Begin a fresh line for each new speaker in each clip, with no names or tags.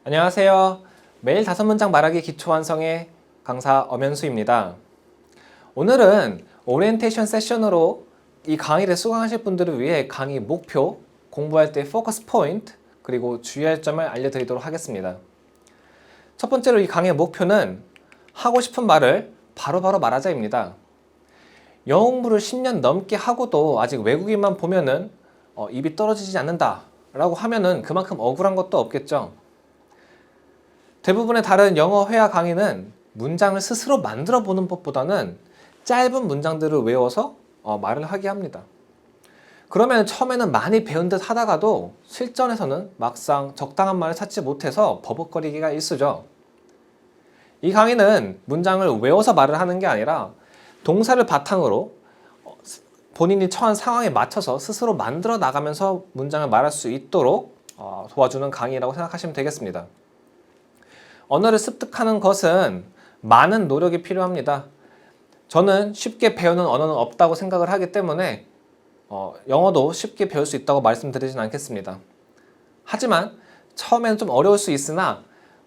안녕하세요. 매일 5문장 말하기 기초 완성의 강사 엄현수입니다. 오늘은 오리엔테이션 세션으로 이 강의를 수강하실 분들을 위해 강의 목표, 공부할 때 포커스 포인트, 그리고 주의할 점을 알려드리도록 하겠습니다. 첫 번째로 이 강의의 목표는 하고 싶은 말을 바로바로 말하자입니다. 영어 공부를 10년 넘게 하고도 아직 외국인만 보면은 입이 떨어지지 않는다 라고 하면은 그만큼 억울한 것도 없겠죠. 대부분의 다른 영어 회화 강의는 문장을 스스로 만들어 보는 것보다는 짧은 문장들을 외워서 말을 하게 합니다. 그러면 처음에는 많이 배운 듯 하다가도 실전에서는 막상 적당한 말을 찾지 못해서 버벅거리기가 일쑤죠. 이 강의는 문장을 외워서 말을 하는 게 아니라 동사를 바탕으로 본인이 처한 상황에 맞춰서 스스로 만들어 나가면서 문장을 말할 수 있도록 도와주는 강의라고 생각하시면 되겠습니다. 언어를 습득하는 것은 많은 노력이 필요합니다. 저는 쉽게 배우는 언어는 없다고 생각을 하기 때문에 영어도 쉽게 배울 수 있다고 말씀드리진 않겠습니다. 하지만 처음에는 좀 어려울 수 있으나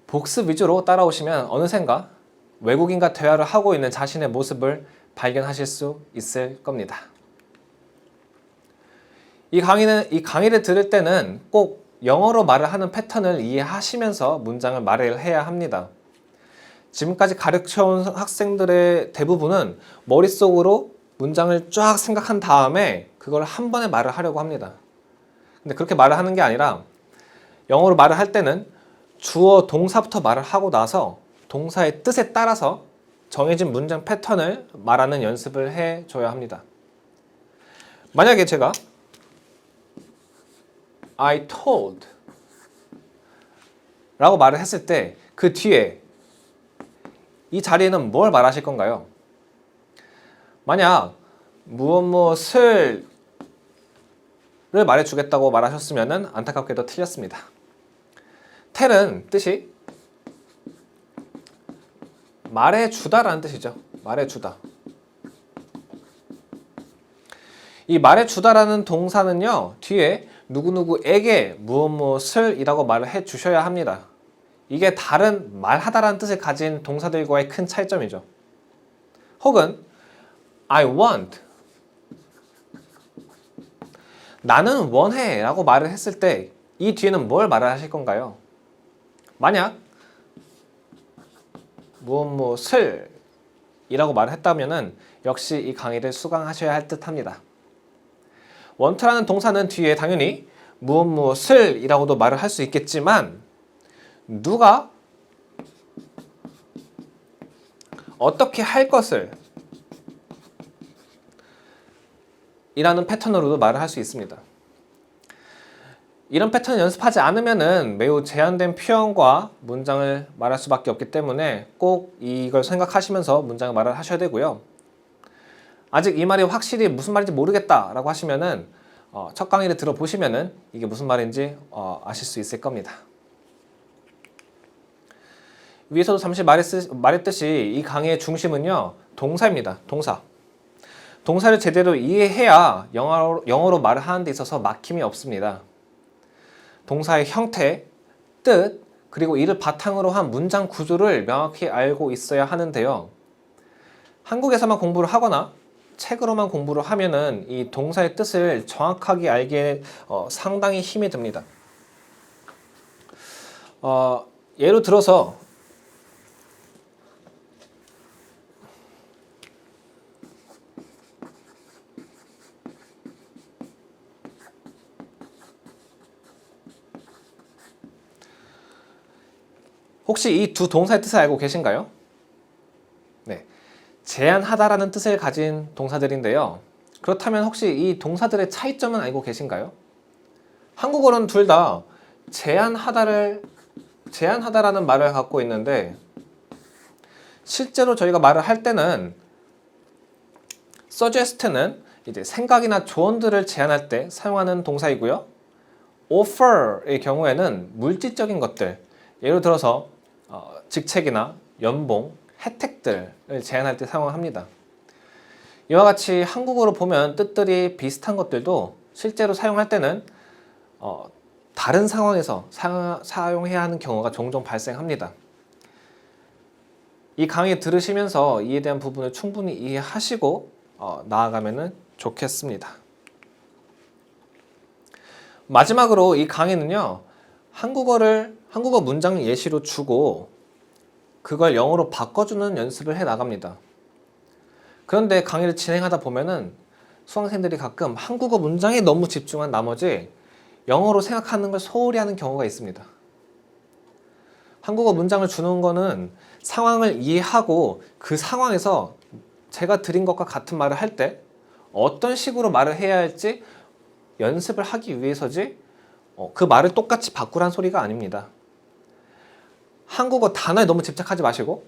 복습 위주로 따라오시면 어느샌가 외국인과 대화를 하고 있는 자신의 모습을 발견하실 수 있을 겁니다. 이 강의를 들을 때는 꼭 영어로 말을 하는 패턴을 이해하시면서 문장을 말을 해야 합니다. 지금까지 가르쳐온 학생들의 대부분은 머릿속으로 문장을 쫙 생각한 다음에 그걸 한 번에 말을 하려고 합니다. 근데 그렇게 말을 하는 게 아니라 영어로 말을 할 때는 주어, 동사부터 말을 하고 나서 동사의 뜻에 따라서 정해진 문장 패턴을 말하는 연습을 해줘야 합니다. 만약에 제가 I told 라고 말을 했을 때 그 뒤에 이 자리에는 뭘 말하실 건가요? 만약 무엇을 말해주겠다고 말하셨으면 안타깝게도 틀렸습니다. tell은 뜻이 말해주다라는 뜻이죠. 말해주다. 이 말해주다라는 동사는요, 뒤에 누구누구에게 무엇을 이라고 말을 해주셔야 합니다. 이게 다른 말하다라는 뜻을 가진 동사들과의 큰 차이점이죠. 혹은 I want 나는 원해 라고 말을 했을 때 이 뒤에는 뭘 말을 하실 건가요? 만약 무엇을 이라고 말을 했다면 역시 이 강의를 수강하셔야 할 듯 합니다. want라는 동사는 뒤에 당연히 무엇을 이라고도 말을 할 수 있겠지만 누가 어떻게 할 것을 이라는 패턴으로도 말을 할 수 있습니다. 이런 패턴을 연습하지 않으면 매우 제한된 표현과 문장을 말할 수밖에 없기 때문에 꼭 이걸 생각하시면서 문장을 말을 하셔야 되고요. 아직 이 말이 확실히 무슨 말인지 모르겠다 라고 하시면은 첫 강의를 들어보시면은 이게 무슨 말인지 아실 수 있을 겁니다. 위에서도 잠시 말했듯이 이 강의의 중심은요, 동사입니다. 동사. 동사를 제대로 이해해야 영어로 말을 하는 데 있어서 막힘이 없습니다. 동사의 형태, 뜻, 그리고 이를 바탕으로 한 문장 구조를 명확히 알고 있어야 하는데요. 한국에서만 공부를 하거나 책으로만 공부를 하면은 이 동사의 뜻을 정확하게 알기에 상당히 힘이 듭니다. 예를 들어서 혹시 이 두 동사의 뜻을 알고 계신가요? 네. 제한하다라는 뜻을 가진 동사들인데요. 그렇다면 혹시 이 동사들의 차이점은 알고 계신가요? 한국어로는 둘 다 제한하다라는 말을 갖고 있는데 실제로 저희가 말을 할 때는 suggest는 이제 생각이나 조언들을 제안할 때 사용하는 동사이고요. offer의 경우에는 물질적인 것들, 예를 들어서 직책이나 연봉, 혜택들을 제안할 때 사용합니다. 이와 같이 한국어로 보면 뜻들이 비슷한 것들도 실제로 사용할 때는 다른 상황에서 사용해야 하는 경우가 종종 발생합니다. 이 강의 들으시면서 이에 대한 부분을 충분히 이해하시고 나아가면 좋겠습니다. 마지막으로 이 강의는요, 한국어 문장 예시로 주고 그걸 영어로 바꿔주는 연습을 해 나갑니다. 그런데 강의를 진행하다 보면은 수강생들이 가끔 한국어 문장에 너무 집중한 나머지 영어로 생각하는 걸 소홀히 하는 경우가 있습니다. 한국어 문장을 주는 거는 상황을 이해하고 그 상황에서 제가 드린 것과 같은 말을 할 때 어떤 식으로 말을 해야 할지 연습을 하기 위해서지 그 말을 똑같이 바꾸란 소리가 아닙니다. 한국어 단어에 너무 집착하지 마시고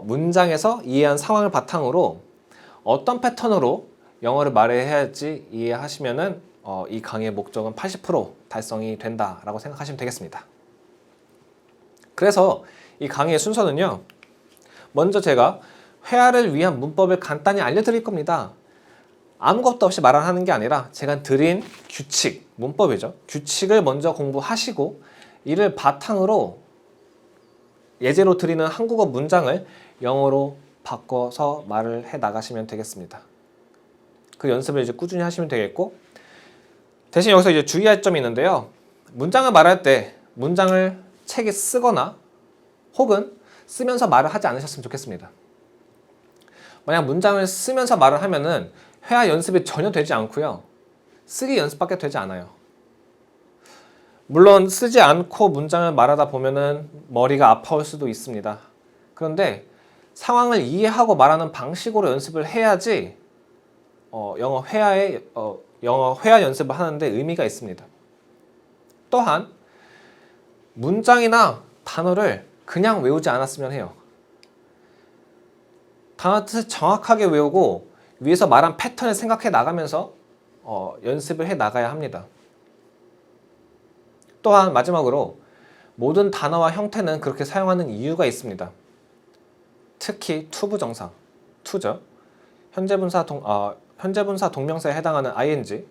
문장에서 이해한 상황을 바탕으로 어떤 패턴으로 영어를 말해야 할지 이해하시면은 이 강의의 목적은 80% 달성이 된다라고 생각하시면 되겠습니다. 그래서 이 강의의 순서는요, 먼저 제가 회화를 위한 문법을 간단히 알려드릴 겁니다. 아무것도 없이 말하는 게 아니라 제가 드린 규칙, 문법이죠. 규칙을 먼저 공부하시고 이를 바탕으로 예제로 드리는 한국어 문장을 영어로 바꿔서 말을 해 나가시면 되겠습니다. 그 연습을 이제 꾸준히 하시면 되겠고, 대신 여기서 이제 주의할 점이 있는데요. 문장을 말할 때 문장을 책에 쓰거나 혹은 쓰면서 말을 하지 않으셨으면 좋겠습니다. 만약 문장을 쓰면서 말을 하면은 회화 연습이 전혀 되지 않고요. 쓰기 연습밖에 되지 않아요. 물론 쓰지 않고 문장을 말하다 보면은 머리가 아파올 수도 있습니다. 그런데 상황을 이해하고 말하는 방식으로 연습을 해야지 영어 회화 연습을 하는데 의미가 있습니다. 또한 문장이나 단어를 그냥 외우지 않았으면 해요. 단어 뜻을 정확하게 외우고 위에서 말한 패턴을 생각해 나가면서 연습을 해 나가야 합니다. 또한 마지막으로 모든 단어와 형태는 그렇게 사용하는 이유가 있습니다. 특히 투부정사, 투죠. 현재분사 동명사에 해당하는 ing,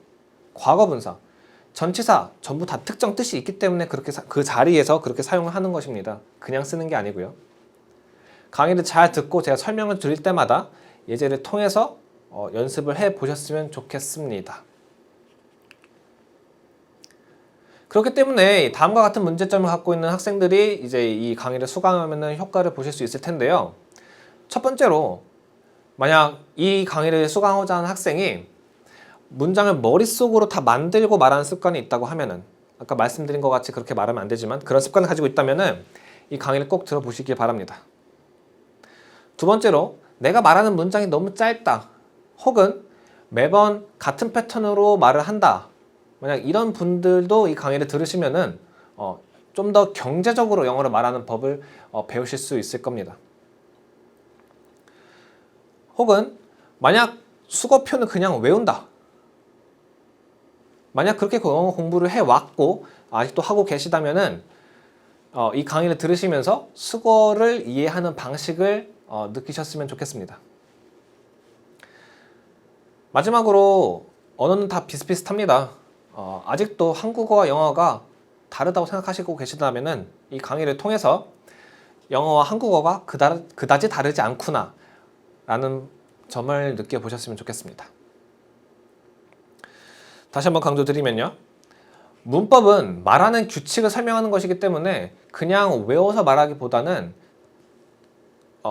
과거분사, 전치사 전부 다 특정 뜻이 있기 때문에 그 자리에서 그렇게 사용하는 것입니다. 그냥 쓰는 게 아니고요. 강의를 잘 듣고 제가 설명을 드릴 때마다 예제를 통해서 연습을 해 보셨으면 좋겠습니다. 그렇기 때문에 다음과 같은 문제점을 갖고 있는 학생들이 이제 이 강의를 수강하면 효과를 보실 수 있을 텐데요. 첫 번째로, 만약 이 강의를 수강하고자 하는 학생이 문장을 머릿속으로 다 만들고 말하는 습관이 있다고 하면은, 아까 말씀드린 것 같이 그렇게 말하면 안 되지만 그런 습관을 가지고 있다면은 이 강의를 꼭 들어보시길 바랍니다. 두 번째로, 내가 말하는 문장이 너무 짧다, 혹은 매번 같은 패턴으로 말을 한다, 만약 이런 분들도 이 강의를 들으시면은 좀 더 경제적으로 영어를 말하는 법을 배우실 수 있을 겁니다. 혹은 만약 수거표는 그냥 외운다, 만약 그렇게 영어 공부를 해왔고 아직도 하고 계시다면은 이 강의를 들으시면서 수거를 이해하는 방식을 느끼셨으면 좋겠습니다. 마지막으로 언어는 다 비슷비슷합니다. 아직도 한국어와 영어가 다르다고 생각하시고 계시다면은 이 강의를 통해서 영어와 한국어가 그다지 다르지 않구나 라는 점을 느껴보셨으면 좋겠습니다. 다시 한번 강조드리면요, 문법은 말하는 규칙을 설명하는 것이기 때문에 그냥 외워서 말하기보다는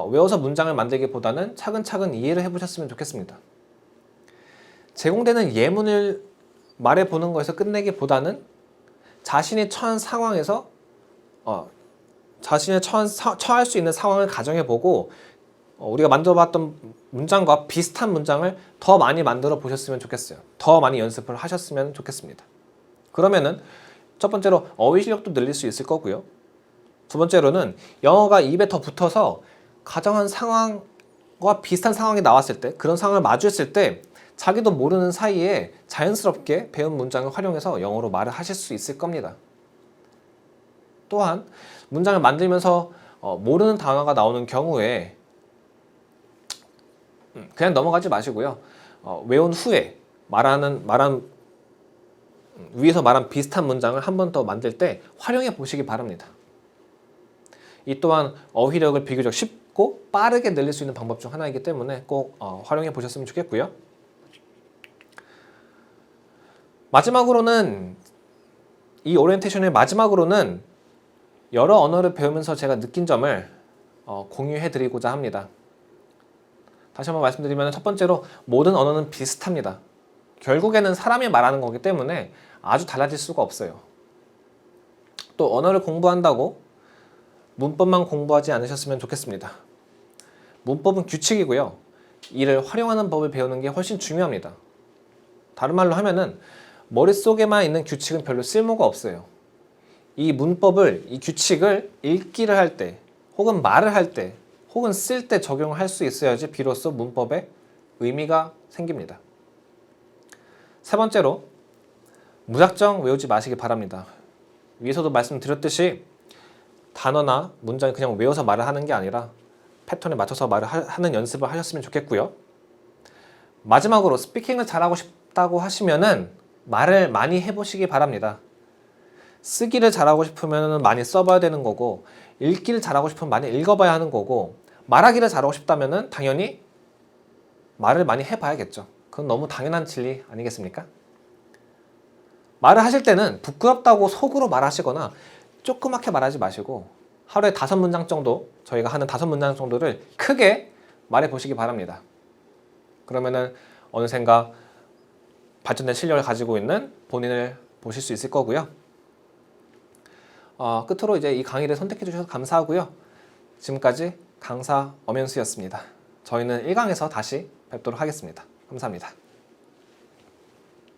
외워서 문장을 만들기보다는 차근차근 이해를 해보셨으면 좋겠습니다. 제공되는 예문을 말해보는 것에서 끝내기보다는 자신이 처한 상황에서 자신이 처할 수 있는 상황을 가정해보고 우리가 만들어봤던 문장과 비슷한 문장을 더 많이 만들어 보셨으면 좋겠어요. 더 많이 연습을 하셨으면 좋겠습니다. 그러면은 첫 번째로 어휘 실력도 늘릴 수 있을 거고요. 두 번째로는 영어가 입에 더 붙어서 가정한 상황과 비슷한 상황이 나왔을 때, 그런 상황을 마주했을 때 자기도 모르는 사이에 자연스럽게 배운 문장을 활용해서 영어로 말을 하실 수 있을 겁니다. 또한 문장을 만들면서 모르는 단어가 나오는 경우에 그냥 넘어가지 마시고요. 외운 후에 위에서 말한 비슷한 문장을 한 번 더 만들 때 활용해 보시기 바랍니다. 이 또한 어휘력을 비교적 쉽고 빠르게 늘릴 수 있는 방법 중 하나이기 때문에 꼭 활용해 보셨으면 좋겠고요. 마지막으로는 이 오리엔테이션의 마지막으로는 여러 언어를 배우면서 제가 느낀 점을 공유해 드리고자 합니다. 다시 한번 말씀드리면 첫 번째로 모든 언어는 비슷합니다. 결국에는 사람이 말하는 거기 때문에 아주 달라질 수가 없어요. 또 언어를 공부한다고 문법만 공부하지 않으셨으면 좋겠습니다. 문법은 규칙이고요. 이를 활용하는 법을 배우는 게 훨씬 중요합니다. 다른 말로 하면은 머릿속에만 있는 규칙은 별로 쓸모가 없어요. 이 문법을, 이 규칙을 읽기를 할 때, 혹은 말을 할 때, 혹은 쓸 때 적용을 할 수 있어야지 비로소 문법에 의미가 생깁니다. 세 번째로, 무작정 외우지 마시기 바랍니다. 위에서도 말씀드렸듯이 단어나 문장을 그냥 외워서 말을 하는 게 아니라 패턴에 맞춰서 말을 하는 연습을 하셨으면 좋겠고요. 마지막으로 스피킹을 잘하고 싶다고 하시면은 말을 많이 해보시기 바랍니다. 쓰기를 잘하고 싶으면 많이 써봐야 되는 거고, 읽기를 잘하고 싶으면 많이 읽어봐야 하는 거고, 말하기를 잘하고 싶다면 당연히 말을 많이 해봐야겠죠. 그건 너무 당연한 진리 아니겠습니까? 말을 하실 때는 부끄럽다고 속으로 말하시거나 조그맣게 말하지 마시고 하루에 5문장 정도, 저희가 하는 5문장 정도를 크게 말해보시기 바랍니다. 그러면은 어느샌가 발전된 실력을 가지고 있는 본인을 보실 수 있을 거고요. 끝으로 이제 이 강의를 선택해 주셔서 감사하고요. 지금까지 강사 엄현수였습니다. 저희는 1강에서 다시 뵙도록 하겠습니다. 감사합니다.